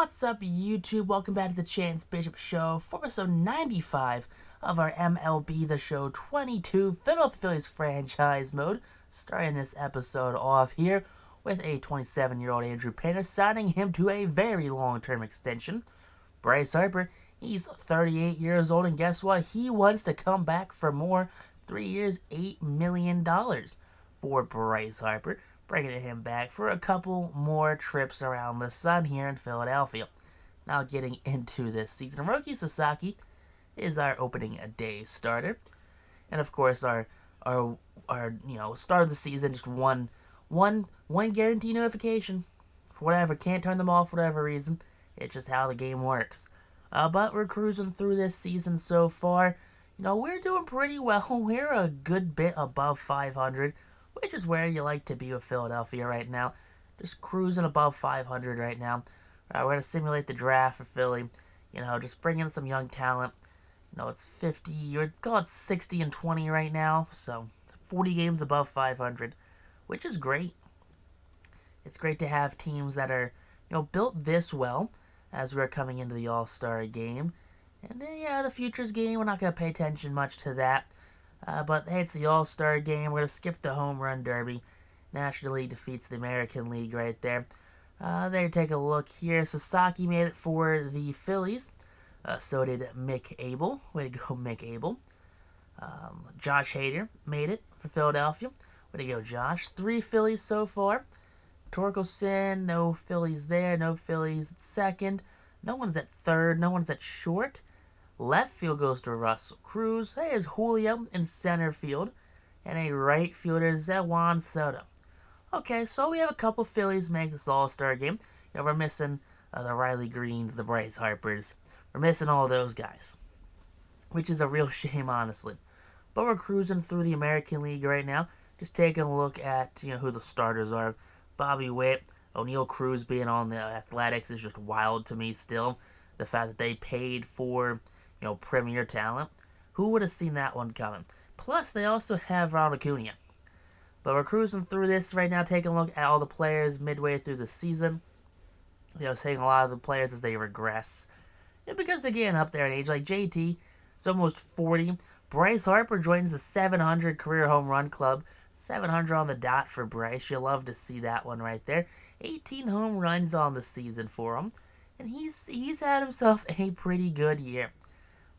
What's up, YouTube? Welcome back to the Chance Bishop Show for episode 95 of our MLB The Show 22 Philadelphia Phillies franchise mode. Starting this episode off here with a 27-year-old Andrew Painter, signing him to a very long-term extension. Bryce Harper, he's 38 years old, and guess what? He wants to come back for more. 3 years, $8 million for Bryce Harper, bringing him back for a couple more trips around the sun here in Philadelphia. Now getting into this season, Roki Sasaki is our opening day starter, and of course our start of the season, just one guarantee notification for whatever, can't turn them off for whatever reason. It's just how the game works. But we're cruising through this season so far. We're doing pretty well. We're a good bit above 500, which is where you like to be with Philadelphia right now. Just cruising above 500 right now. We're going to simulate the draft for Philly. Just bring in some young talent. It's 50, or call it 60 and 20 right now. So 40 games above 500, which is great. It's great to have teams that are, built this well as we're coming into the All-Star game. And the Futures game, we're not going to pay attention much to that. But hey, it's the All-Star game. We're going to skip the Home Run Derby. National League defeats the American League right there. There, take a look here. Sasaki made it for the Phillies. So did Mick Abel. Way to go, Mick Abel. Josh Hader made it for Philadelphia. Way to go, Josh. 3 Phillies so far. Torkelson, no Phillies there. No Phillies at second. No one's at third. No one's at short. Left field goes to Russell Cruz. Hey, is Julio in center field. And a right fielder is Juan Soto. Okay, so we have a couple Phillies make this All-Star game. We're missing the Riley Greens, the Bryce Harpers. We're missing all those guys, which is a real shame, honestly. But we're cruising through the American League right now, just taking a look at who the starters are. Bobby Witt, O'Neal Cruz being on the Athletics is just wild to me still. The fact that they paid for premier talent. Who would have seen that one coming? Plus, they also have Ronald Acuna. But we're cruising through this right now, taking a look at all the players midway through the season. Seeing a lot of the players as they regress. Because they're getting up there in age. Like JT, it's almost 40. Bryce Harper joins the 700 career home run club. 700 on the dot for Bryce. You'll love to see that one right there. 18 home runs on the season for him. And he's had himself a pretty good year.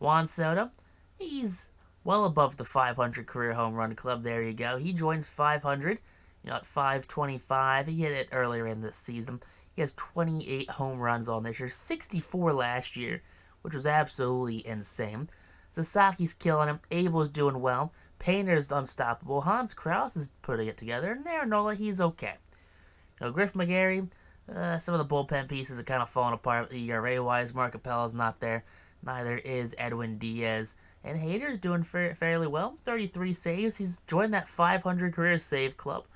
Juan Soto, he's well above the 500 career home run club. There you go. He joins 500, at 525. He hit it earlier in this season. He has 28 home runs on this year, 64 last year, which was absolutely insane. Sasaki's killing him. Abel's doing well. Painter's unstoppable. Hans Kraus is putting it together. And there, Nola, he's okay. Griff McGarry, some of the bullpen pieces are kind of falling apart ERA-wise. Mark Capella's not there. Neither is Edwin Diaz. And Hader's doing fairly well. 33 saves. He's joined that 500 career save club.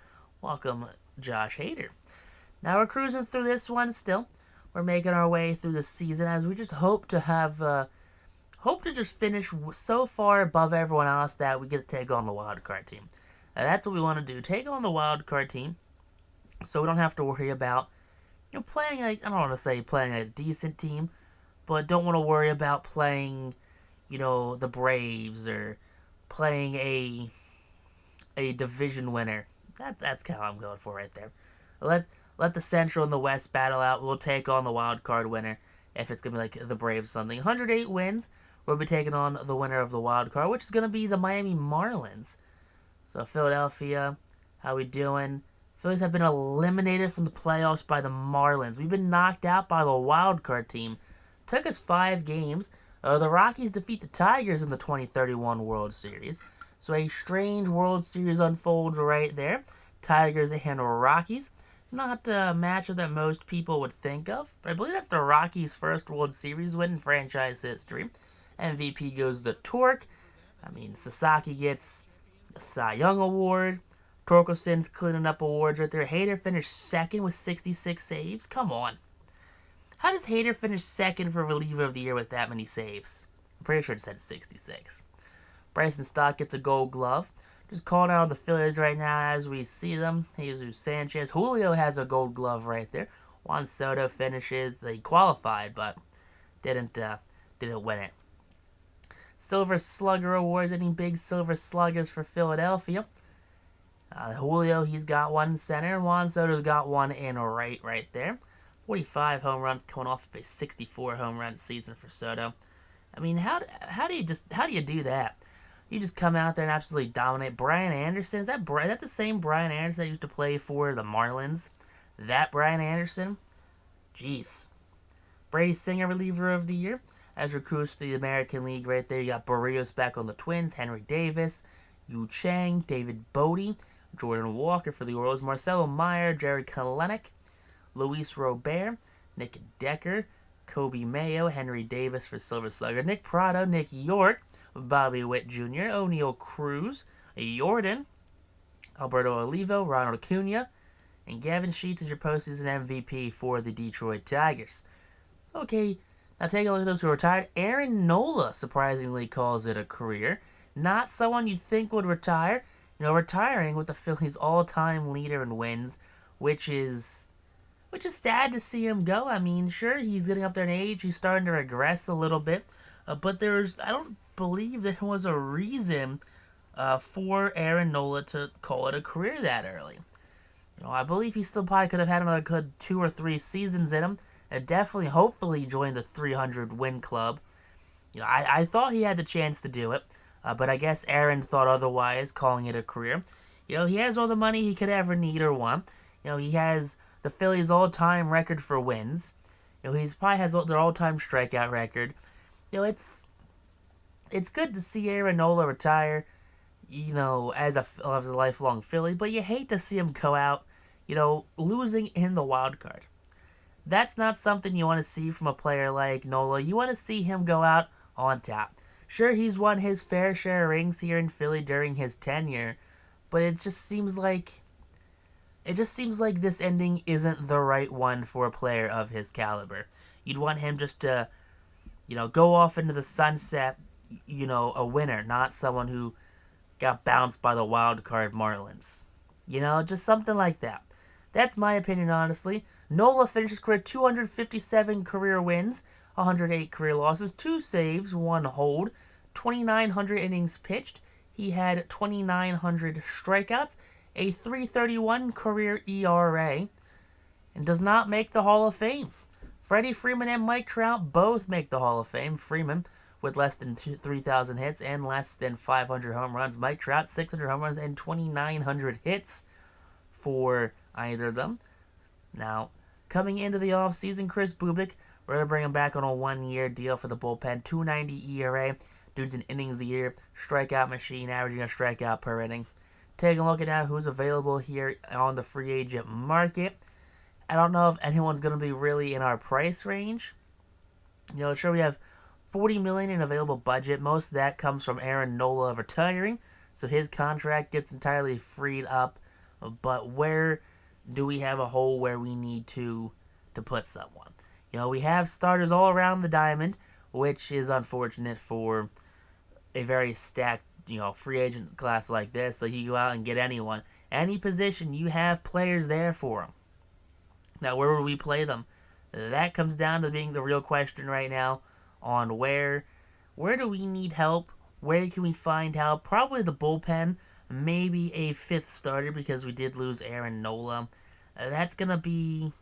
Welcome, Josh Hader. Now we're cruising through this one still. We're making our way through the season as we just hope to just finish so far above everyone else that we get to take on the wild card team. That's what we want to do. Take on the wild card team so we don't have to worry about playing I don't want to say playing a decent team, but don't want to worry about playing, the Braves or playing a division winner. That's kind of what I'm going for right there. Let the Central and the West battle out. We'll take on the wild card winner if it's going to be like the Braves something. 108 wins. We'll be taking on the winner of the wild card, which is going to be the Miami Marlins. So Philadelphia, how we doing? Phillies have been eliminated from the playoffs by the Marlins. We've been knocked out by the wild card team. Took us 5 games. The Rockies defeat the Tigers in the 2031 World Series. So a strange World Series unfolds right there. Tigers and Rockies. Not a matchup that most people would think of, but I believe that's the Rockies' first World Series win in franchise history. MVP goes the Torque. Sasaki gets the Cy Young Award. Torkelson's cleaning up awards right there. Hader finished second with 66 saves. Come on. How does Hader finish second for reliever of the year with that many saves? I'm pretty sure it said 66. Bryson Stott gets a Gold Glove. Just calling out the Phillies right now as we see them. Jesus Sanchez. Julio has a Gold Glove right there. Juan Soto finishes. He qualified, but didn't win it. Silver Slugger Awards. Any big Silver Sluggers for Philadelphia? Julio, he's got one in center, and Juan Soto's got one in right there. 45 home runs coming off of a 64 home run season for Soto. I mean, how do you do that? You just come out there and absolutely dominate. Brian Anderson, is that the same Brian Anderson that used to play for the Marlins? That Brian Anderson? Jeez. Brady Singer, reliever of the year. As recruits to the American League right there, you got Barrios back on the Twins, Henry Davis, Yu Chang, David Bodie, Jordan Walker for the Orioles, Marcelo Meyer, Jared Kelenic, Luis Robert, Nick Decker, Kobe Mayo, Henry Davis for Silver Slugger, Nick Prado, Nick York, Bobby Witt Jr., O'Neal Cruz, Jordan, Alberto Olivo, Ronald Acuna, and Gavin Sheets is your postseason MVP for the Detroit Tigers. Okay, now take a look at those who are retired. Aaron Nola surprisingly calls it a career. Not someone you'd think would retire. Retiring with the Phillies' all-time leader in wins, which is sad to see him go. I mean, sure, he's getting up there in age. He's starting to regress a little bit. But I don't believe there was a reason for Aaron Nola to call it a career that early. I believe he still probably could have had another good 2 or 3 seasons in him. And definitely, hopefully, join the 300-win club. I thought he had the chance to do it. But I guess Aaron thought otherwise, calling it a career. He has all the money he could ever need or want. He has the Phillies' all-time record for wins. He's probably has their all-time strikeout record. It's good to see Aaron Nola retire, as a lifelong Philly, but you hate to see him go out, losing in the wild card. That's not something you want to see from a player like Nola. You want to see him go out on top. Sure, he's won his fair share of rings here in Philly during his tenure, but it just seems like this ending isn't the right one for a player of his caliber. You'd want him just to, go off into the sunset, a winner, not someone who got bounced by the wild card Marlins. Just something like that. That's my opinion, honestly. Nola finished his career 257 career wins, 108 career losses, 2 saves, 1 hold, 2,900 innings pitched. He had 2,900 strikeouts, a 3.31 career ERA, and does not make the Hall of Fame. Freddie Freeman and Mike Trout both make the Hall of Fame. Freeman with less than 3,000 hits and less than 500 home runs. Mike Trout, 600 home runs and 2,900 hits for either of them. Now, coming into the offseason, Chris Bubik, we're going to bring him back on a 1-year deal for the bullpen. 2.90 ERA. Dude's an innings a year. Strikeout machine, averaging a strikeout per inning. Taking a look at now who's available here on the free agent market. I don't know if anyone's going to be really in our price range. Sure, we have $40 million in available budget. Most of that comes from Aaron Nola retiring, so his contract gets entirely freed up. But where do we have a hole where we need to put someone? We have starters all around the diamond, which is unfortunate for a very stacked, free agent class like this. Like, you go out and get anyone. Any position, you have players there for them. Now, where would we play them? That comes down to being the real question right now on where do we need help? Where can we find help? Probably the bullpen. Maybe a 5th starter because we did lose Aaron Nola. That's going to be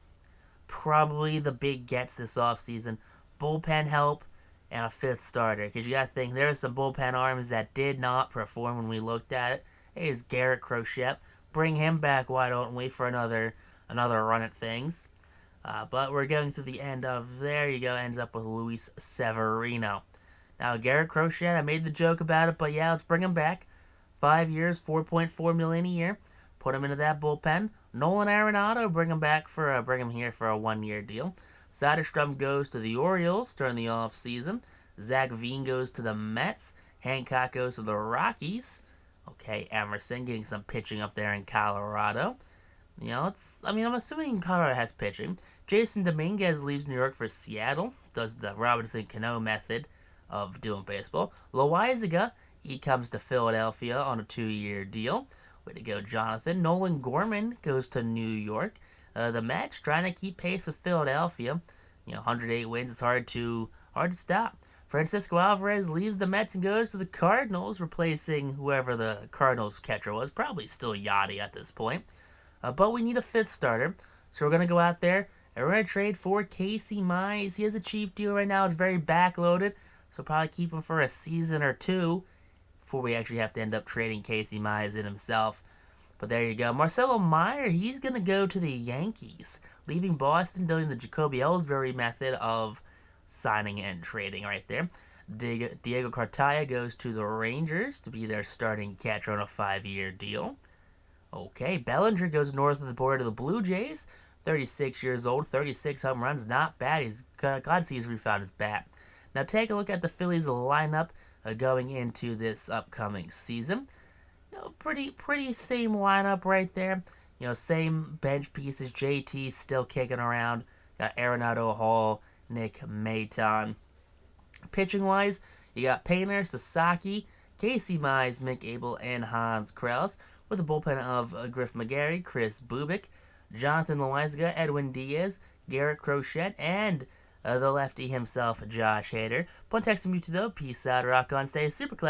probably the big gets this offseason. Bullpen help and a 5th starter. Because you got to think, there are some bullpen arms that did not perform when we looked at it. There's Garrett Crochet. Bring him back, why don't we, for another run at things. But we're going through the end of, there you go, ends up with Luis Severino. Now, Garrett Crochet, I made the joke about it, but yeah, let's bring him back. 5 years, $4.4 million a year. Put him into that bullpen. Nolan Arenado, bring him here for a 1-year deal. Soderstrom goes to the Orioles during the offseason. Zach Veen goes to the Mets. Hancock goes to the Rockies. Okay, Emerson getting some pitching up there in Colorado. I'm assuming Colorado has pitching. Jason Dominguez leaves New York for Seattle. Does the Robinson Cano method of doing baseball. Loaizaga, he comes to Philadelphia on a 2-year deal. Way to go, Jonathan. Nolan Gorman goes to New York. The Mets trying to keep pace with Philadelphia. 108 wins. It's hard to stop. Francisco Alvarez leaves the Mets and goes to the Cardinals, replacing whoever the Cardinals catcher was. Probably still Yachty at this point. But we need a fifth starter. So we're going to go out there and we're going to trade for Casey Mize. He has a cheap deal right now. It's very backloaded. So probably keep him for a season or two before we actually have to end up trading Casey Mize in himself. But there you go. Marcelo Meyer, he's going to go to the Yankees, leaving Boston, doing the Jacoby Ellsbury method of signing and trading right there. Diego Cartaya goes to the Rangers to be their starting catcher on a 5-year deal. Okay, Bellinger goes north of the border to the Blue Jays. 36 years old, 36 home runs, not bad. He's glad to see he's refound his bat. Now take a look at the Phillies lineup going into this upcoming season. Pretty same lineup right there. Same bench pieces. JT still kicking around. Got Arenado, Hall, Nick Maton. Pitching wise, you got Painter, Sasaki, Casey Mize, Mick Abel, and Hans Krause, with a bullpen of Griff McGarry, Chris Bubik, Jonathan Loaizaga, Edwin Diaz, Garrett Crochet, and the lefty himself, Josh Hader. Point text from you to though. Peace out, rock on, stay super class.